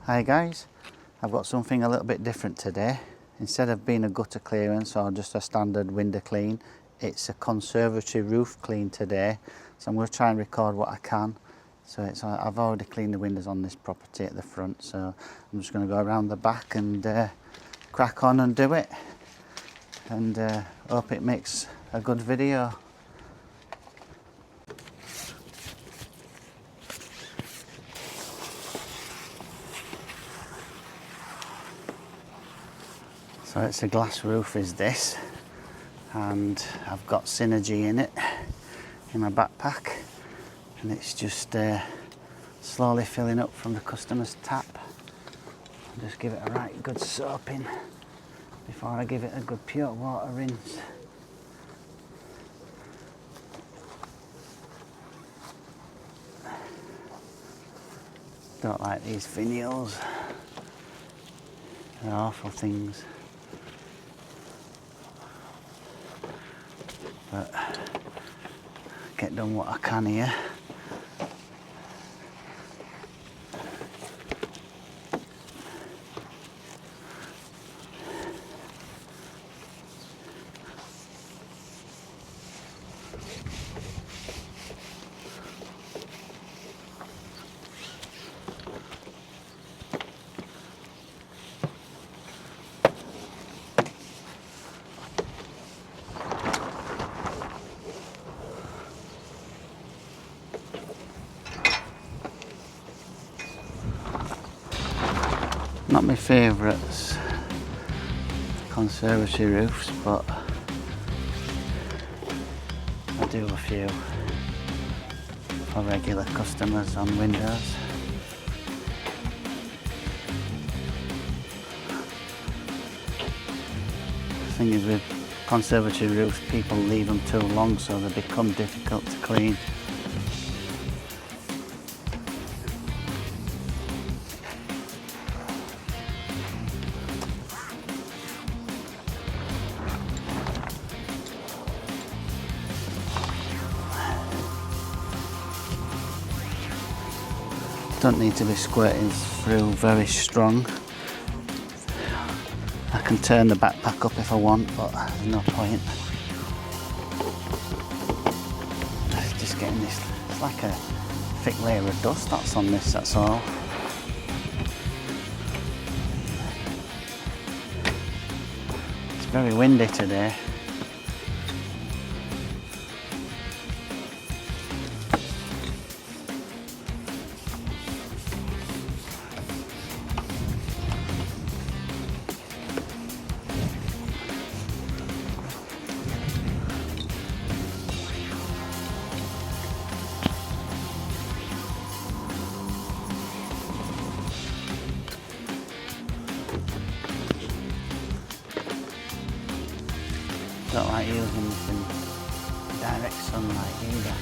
Hi guys, I've got something a little bit different today. Instead of being a gutter clearance or just a standard window clean, it's a conservatory roof clean today. So I'm going to try and record what I can. So I've already cleaned the windows on this property at the front, so I'm just going to go around the back and crack on and do it. And hope it makes a good video. So it's a glass roof is this, and I've got Synergy in it in my backpack, and it's just slowly filling up from the customer's tap. I'll just give it a right good soaping before I give it a good pure water rinse. Don't like these finials, they're awful things. But get done what I can here. Not my favourites, conservatory roofs, but I do a few for regular customers on windows. The thing is with conservatory roofs, people leave them too long so they become difficult to clean. Don't need to be squirting through very strong. I can turn the backpack up if I want, but there's no point. It's just getting this, it's like a thick layer of dust that's on this, that's all. It's very windy today. Don't like using this in direct sunlight either.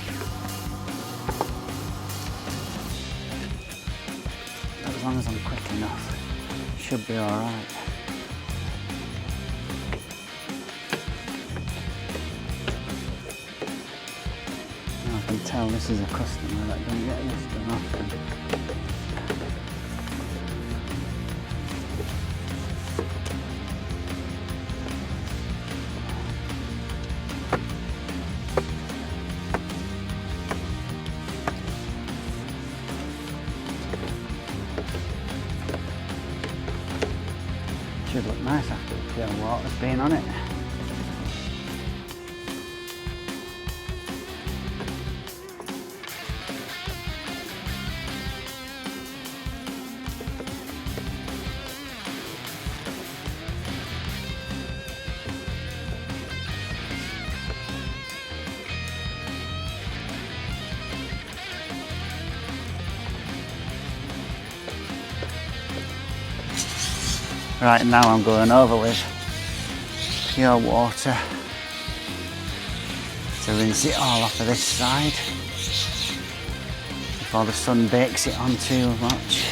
But as long as I'm quick enough, should be alright. I can tell this is a customer that doesn't get this done often. Should look nice after the pure water's been on it. Right, now I'm going over with pure water to rinse it all off of this side before the sun bakes it on too much.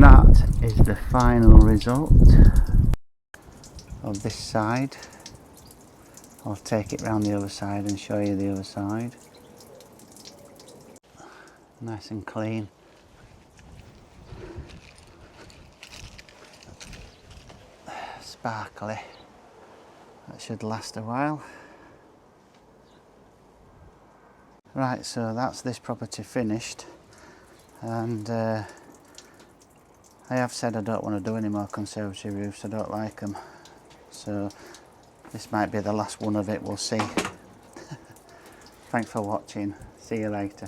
that is the final result of this side. I'll take it round the other side and show you the other side. Nice and clean. Sparkly. That should last a while. Right, so that's this property finished, and I have said I don't want to do any more conservatory roofs. I don't like them, so this might be the last one of it. We'll see. Thanks for watching. See you later.